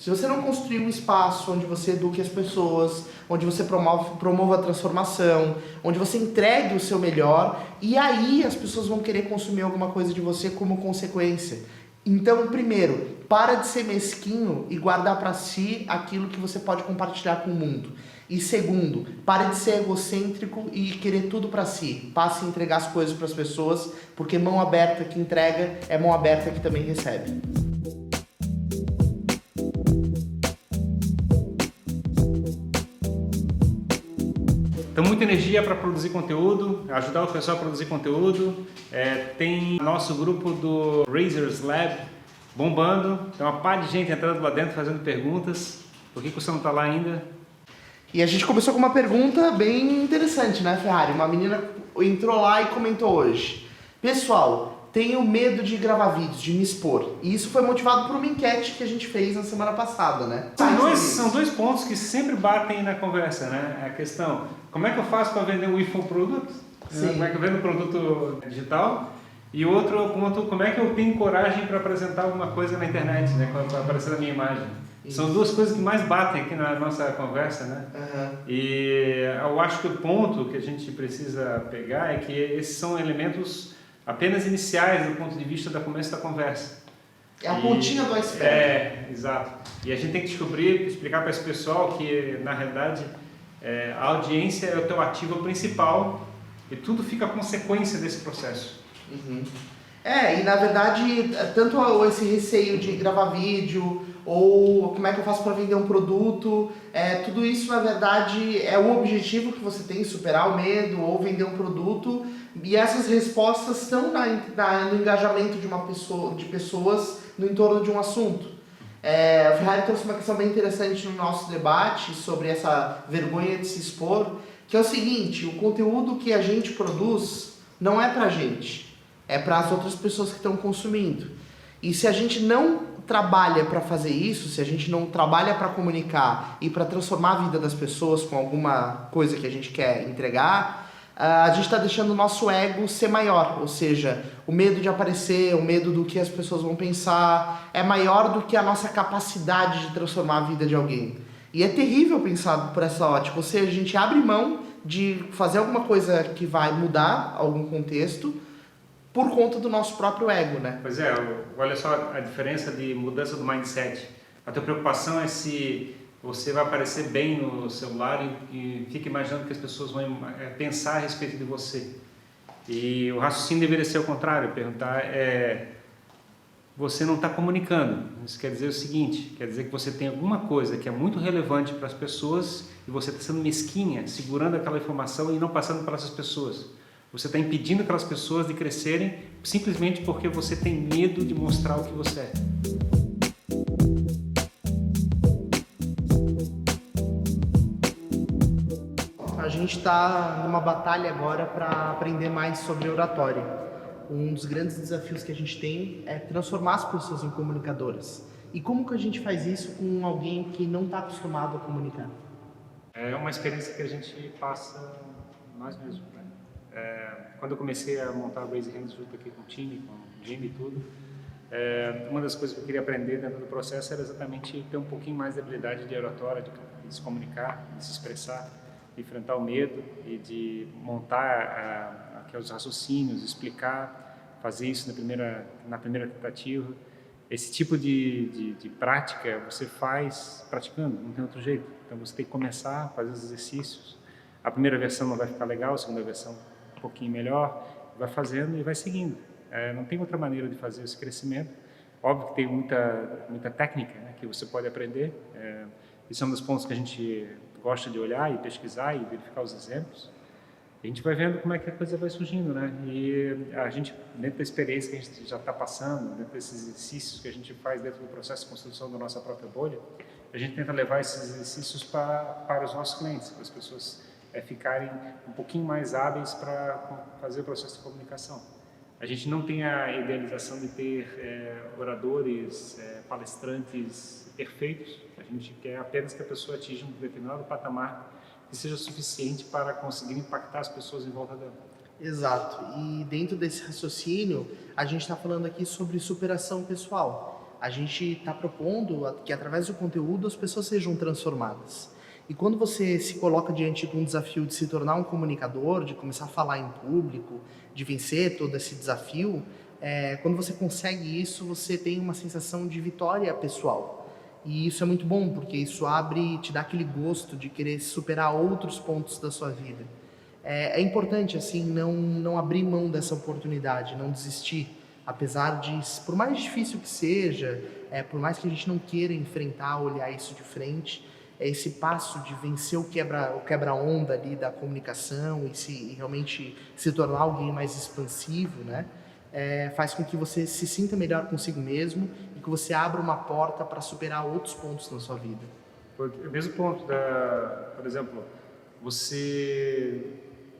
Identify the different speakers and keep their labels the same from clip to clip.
Speaker 1: Se você não construir um espaço onde você eduque as pessoas, onde você promova a transformação, onde você entregue o seu melhor, e aí as pessoas vão querer consumir alguma coisa de você como consequência. Então, primeiro, para de ser mesquinho e guardar para si aquilo que você pode compartilhar com o mundo. E segundo, pare de ser egocêntrico e querer tudo para si. Passe a entregar as coisas para as pessoas, porque mão aberta que entrega é mão aberta que também recebe.
Speaker 2: Então, muita energia para produzir conteúdo, ajudar o pessoal a produzir conteúdo. Tem nosso grupo do Razors Lab bombando, tem uma par de gente entrando lá dentro fazendo perguntas. Por que você não está lá ainda?
Speaker 1: E a gente começou com uma pergunta bem interessante, né, Ferrari? Uma menina entrou lá e comentou hoje: pessoal, tenho medo de gravar vídeos, de me expor. E isso foi motivado por uma enquete que a gente fez na semana passada, né?
Speaker 2: São dois pontos que sempre batem na conversa, né? A questão, como é que eu faço para vender um infoproduto?
Speaker 1: Sim.
Speaker 2: Como é que eu vendo um produto digital? E outro ponto, como é que eu tenho coragem para apresentar alguma coisa na internet, né? Para aparecer na minha imagem. Isso. São duas coisas que mais batem aqui na nossa conversa, né?
Speaker 1: Uhum.
Speaker 2: E eu acho que o ponto que a gente precisa pegar é que esses são elementos apenas iniciais do ponto de vista do começo da conversa.
Speaker 1: É a pontinha do iceberg.
Speaker 2: Exato. E a gente tem que descobrir, explicar para esse pessoal que, na realidade, a audiência é o teu ativo principal e tudo fica consequência desse processo.
Speaker 1: Uhum. E na verdade, tanto esse receio de gravar vídeo, ou como é que eu faço para vender um produto, tudo isso na verdade é o objetivo que você tem, superar o medo ou vender um produto, e essas respostas estão no engajamento de pessoas no entorno de um assunto. A Ferrari trouxe uma questão bem interessante no nosso debate sobre essa vergonha de se expor, que é o seguinte: o conteúdo que a gente produz não é pra gente, é para as outras pessoas que estão consumindo. E se a gente não trabalha para fazer isso, se a gente não trabalha para comunicar e para transformar a vida das pessoas com alguma coisa que a gente quer entregar, a gente está deixando o nosso ego ser maior, ou seja, o medo de aparecer, o medo do que as pessoas vão pensar é maior do que a nossa capacidade de transformar a vida de alguém. E é terrível pensar por essa ótica, ou seja, a gente abre mão de fazer alguma coisa que vai mudar algum contexto por conta do nosso próprio ego, né?
Speaker 2: Pois é, olha só a diferença de mudança do mindset. A tua preocupação é se você vai aparecer bem no celular e fica imaginando que as pessoas vão pensar a respeito de você. E o raciocínio deveria ser o contrário, perguntar você não está comunicando. Isso quer dizer o seguinte, quer dizer que você tem alguma coisa que é muito relevante para as pessoas e você está sendo mesquinha, segurando aquela informação e não passando para essas pessoas. Você está impedindo aquelas pessoas de crescerem simplesmente porque você tem medo de mostrar o que você é.
Speaker 1: A gente está numa batalha agora para aprender mais sobre oratória. Um dos grandes desafios que a gente tem é transformar as pessoas em comunicadoras. E como que a gente faz isso com alguém que não está acostumado a comunicar?
Speaker 2: É uma experiência que a gente passa nós mesmos, né? Quando eu comecei a montar a Raise Hands junto aqui com o time, com o Jimmy e tudo, uma das coisas que eu queria aprender dentro do processo era exatamente ter um pouquinho mais de habilidade de oratória, de se comunicar, de se expressar, de enfrentar o medo e de montar aqueles raciocínios, explicar, fazer isso na primeira tentativa. Esse tipo de prática você faz praticando, não tem outro jeito. Então você tem que começar a fazer os exercícios. A primeira versão não vai ficar legal, a segunda versão um pouquinho melhor, vai fazendo e vai seguindo. Não tem outra maneira de fazer esse crescimento. Óbvio que tem muita técnica, né, que você pode aprender. Isso é um dos pontos que a gente gosta de olhar e pesquisar e verificar os exemplos. E a gente vai vendo como é que a coisa vai surgindo, né? E a gente, dentro da experiência que a gente já está passando, dentro desses exercícios que a gente faz dentro do processo de construção da nossa própria bolha, a gente tenta levar esses exercícios para os nossos clientes, para as pessoas ficarem um pouquinho mais hábeis para fazer o processo de comunicação. A gente não tem a idealização de ter oradores, palestrantes perfeitos. A gente quer apenas que a pessoa atinja um determinado patamar que seja suficiente para conseguir impactar as pessoas em volta dela.
Speaker 1: Exato. E dentro desse raciocínio, a gente está falando aqui sobre superação pessoal. A gente está propondo que através do conteúdo as pessoas sejam transformadas. E quando você se coloca diante de um desafio de se tornar um comunicador, de começar a falar em público, de vencer todo esse desafio, quando você consegue isso, você tem uma sensação de vitória pessoal. E isso é muito bom, porque isso te dá aquele gosto de querer superar outros pontos da sua vida. É importante, assim, não abrir mão dessa oportunidade, não desistir. Apesar de, por mais difícil que seja, por mais que a gente não queira enfrentar, olhar isso de frente, esse passo de vencer o quebra-onda ali da comunicação e realmente se tornar alguém mais expansivo, né? Faz com que você se sinta melhor consigo mesmo e que você abra uma porta para superar outros pontos na sua vida.
Speaker 2: O mesmo ponto por exemplo, você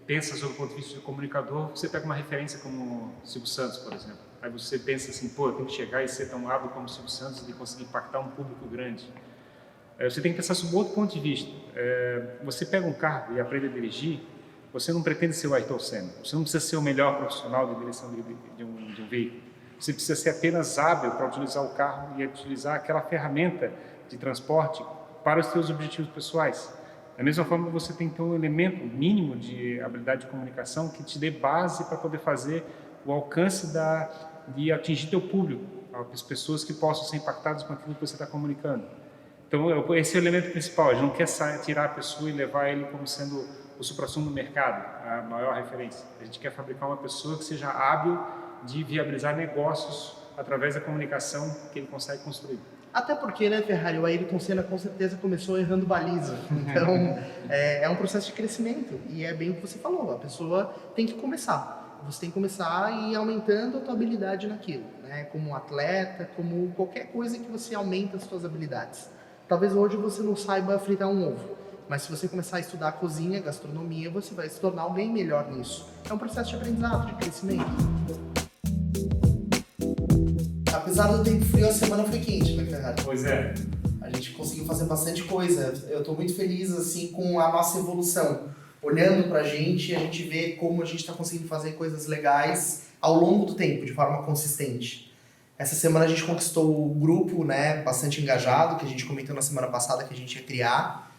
Speaker 2: pensa sobre o ponto de vista de comunicador, você pega uma referência como Silvio Santos, por exemplo. Aí você pensa assim, pô, eu tenho que chegar e ser tão hábil como o Silvio Santos e conseguir impactar um público grande. Você tem que pensar sobre outro ponto de vista. Você pega um carro e aprende a dirigir, você não pretende ser o Ayrton Senna. Você não precisa ser o melhor profissional de direção de um veículo. Você precisa ser apenas hábil para utilizar o carro e utilizar aquela ferramenta de transporte para os seus objetivos pessoais. Da mesma forma, você tem que ter um elemento mínimo de habilidade de comunicação que te dê base para poder fazer o alcance de atingir teu público, as pessoas que possam ser impactadas com aquilo que você está comunicando. Então, esse é o elemento principal. A gente não quer tirar a pessoa e levar ele como sendo o suprassumo do mercado, a maior referência. A gente quer fabricar uma pessoa que seja hábil de viabilizar negócios através da comunicação que ele consegue construir.
Speaker 1: Até porque, né, Ferrari, o Ayrton Senna com certeza começou errando baliza. Então, é um processo de crescimento. E é bem o que você falou, a pessoa tem que começar. Você tem que começar e ir aumentando a tua habilidade naquilo, né? Como um atleta, como qualquer coisa que você aumenta as suas habilidades. Talvez hoje você não saiba fritar um ovo, mas se você começar a estudar cozinha, gastronomia, você vai se tornar alguém melhor nisso. É um processo de aprendizado, de crescimento. Apesar do tempo frio, a semana foi quente, né, Ferrari?
Speaker 2: Pois é.
Speaker 1: A gente conseguiu fazer bastante coisa. Eu estou muito feliz assim com a nossa evolução. Olhando pra gente, a gente vê como a gente está conseguindo fazer coisas legais ao longo do tempo, de forma consistente. Essa semana a gente conquistou o grupo, né, bastante engajado, que a gente comentou na semana passada que a gente ia criar.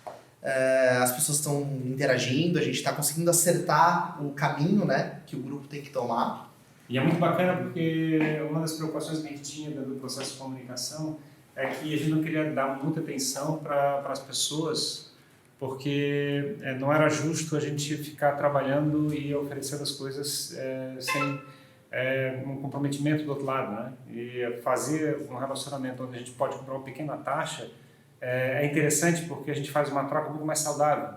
Speaker 1: As pessoas estão interagindo, a gente está conseguindo acertar o caminho, né, que o grupo tem que tomar.
Speaker 2: E é muito bacana porque uma das preocupações que a gente tinha do processo de comunicação é que a gente não queria dar muita atenção para as pessoas, porque não era justo a gente ficar trabalhando e oferecendo as coisas sem um comprometimento do outro lado, né? E fazer um relacionamento onde a gente pode comprar uma pequena taxa é interessante porque a gente faz uma troca muito mais saudável.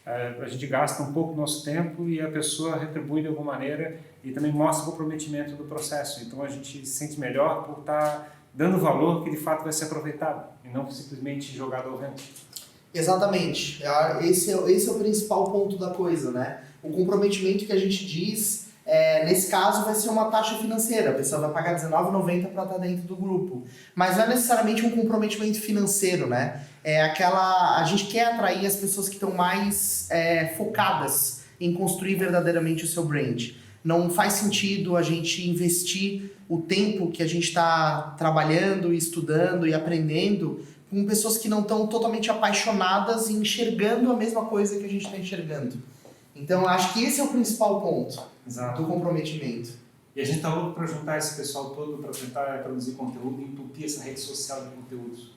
Speaker 2: A gente gasta um pouco do nosso tempo e a pessoa retribui de alguma maneira e também mostra o comprometimento do processo. Então a gente se sente melhor por estar dando valor que de fato vai ser aproveitado e não simplesmente jogado ao vento.
Speaker 1: Exatamente. Esse é o principal ponto da coisa, né? O comprometimento que a gente diz, nesse caso, vai ser uma taxa financeira. A pessoa vai pagar R$19,90 para estar dentro do grupo. Mas não é necessariamente um comprometimento financeiro, né? A gente quer atrair as pessoas que estão mais focadas em construir verdadeiramente o seu brand. Não faz sentido a gente investir o tempo que a gente está trabalhando, estudando e aprendendo com pessoas que não estão totalmente apaixonadas e enxergando a mesma coisa que a gente está enxergando. Então, acho que esse é o principal ponto. Exato. Do comprometimento.
Speaker 2: E a gente está louco para juntar esse pessoal todo para tentar produzir conteúdo e entupir essa rede social de conteúdos.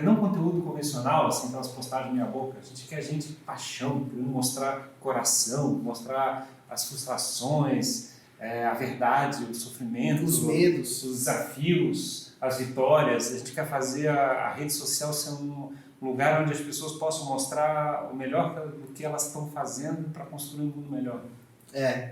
Speaker 2: Não conteúdo convencional, assim, aquelas postagens meia boca. A gente quer gente de paixão, querendo mostrar coração, mostrar as frustrações, a verdade, o sofrimento,
Speaker 1: os medos,
Speaker 2: os desafios, as vitórias. A gente quer fazer a rede social ser um lugar onde as pessoas possam mostrar o melhor do que elas estão fazendo para construir um mundo melhor.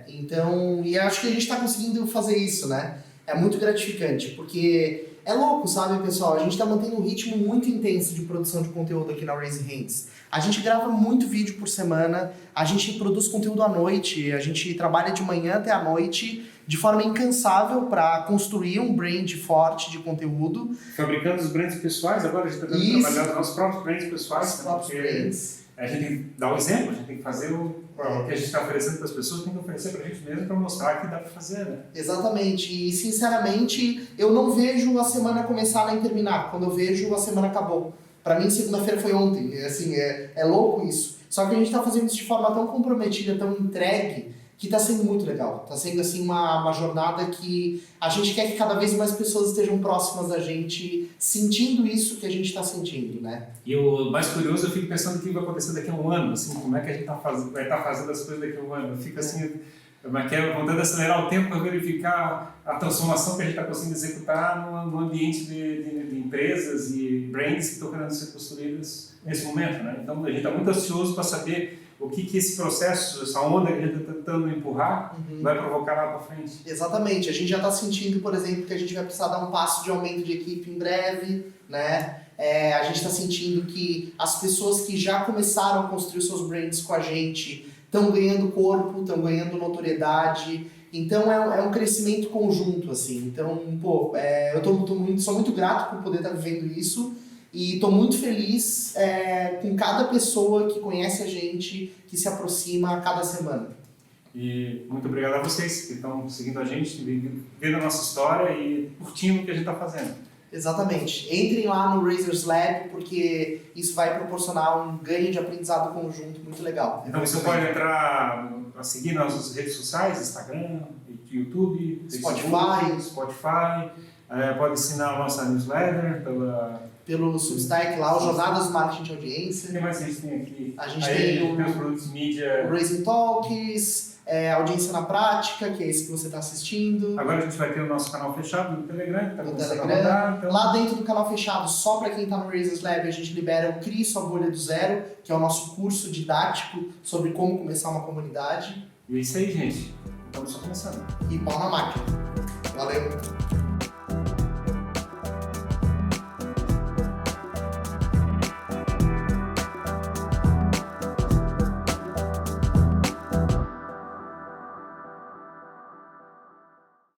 Speaker 1: Então, e acho que a gente está conseguindo fazer isso, né? É muito gratificante, porque é louco, sabe, pessoal? A gente está mantendo um ritmo muito intenso de produção de conteúdo aqui na Raise Hands. A gente grava muito vídeo por semana, a gente produz conteúdo à noite, a gente trabalha de manhã até à noite de forma incansável para construir um brand forte de conteúdo.
Speaker 2: Fabricando os brands pessoais, agora a gente está trabalhando os nossos próprios brands pessoais.
Speaker 1: Os próprios brands.
Speaker 2: A gente tem que dar o exemplo, a gente tem que fazer o que a gente está oferecendo para as pessoas tem que oferecer para a gente mesmo para mostrar que dá para fazer, né?
Speaker 1: Exatamente. E, sinceramente, eu não vejo a semana começar nem terminar. Quando eu vejo, a semana acabou. Para mim, segunda-feira foi ontem. Assim, é louco isso. Só que a gente está fazendo isso de forma tão comprometida, tão entregue, que está sendo muito legal. Está sendo assim uma jornada que a gente quer que cada vez mais pessoas estejam próximas da gente, sentindo isso que a gente está sentindo, né?
Speaker 2: E o mais curioso, eu fico pensando o que vai acontecer daqui a um ano, assim, como é que a gente vai estar fazendo as coisas daqui a um ano. Eu fico assim, tentando acelerar o tempo para verificar a transformação que a gente está conseguindo executar no ambiente de empresas e brands que estão querendo ser construídas nesse momento, né? Então a gente está muito ansioso para saber o que esse processo, essa onda que a gente está tentando empurrar, vai provocar lá para frente.
Speaker 1: Exatamente. A gente já está sentindo, por exemplo, que a gente vai precisar dar um passo de aumento de equipe em breve, né? A gente está sentindo que as pessoas que já começaram a construir seus brands com a gente estão ganhando corpo, estão ganhando notoriedade. Então é um crescimento conjunto, assim. Então, pô, sou muito grato por poder estar vivendo isso. E estou muito feliz com cada pessoa que conhece a gente, que se aproxima a cada semana.
Speaker 2: E muito obrigado a vocês que estão seguindo a gente, vendo a nossa história e curtindo o que a gente está fazendo.
Speaker 1: Exatamente. Entrem lá no Razors Lab, porque isso vai proporcionar um ganho de aprendizado conjunto muito legal.
Speaker 2: Então você pode entrar a seguir nas nossas redes sociais, Instagram, YouTube, Facebook, Spotify. Pode assinar a nossa newsletter
Speaker 1: pelo Substack lá, o Jornadas do Marketing de Audiência.
Speaker 2: O que mais a gente tem aqui?
Speaker 1: A gente tem
Speaker 2: os produtos mídia.
Speaker 1: O Raising Talks, Audiência na Prática, que é esse que você está assistindo.
Speaker 2: Agora a gente vai ter o nosso canal fechado no Telegram, que está começando a
Speaker 1: Telegram.
Speaker 2: rodar. Então...
Speaker 1: Lá dentro do canal fechado, só para quem está no Razors Lab, a gente libera o Crie Sua Bolha do Zero, que é o nosso curso didático sobre como começar uma comunidade.
Speaker 2: E é isso aí, gente. Estamos só começando.
Speaker 1: E pau na máquina. Valeu!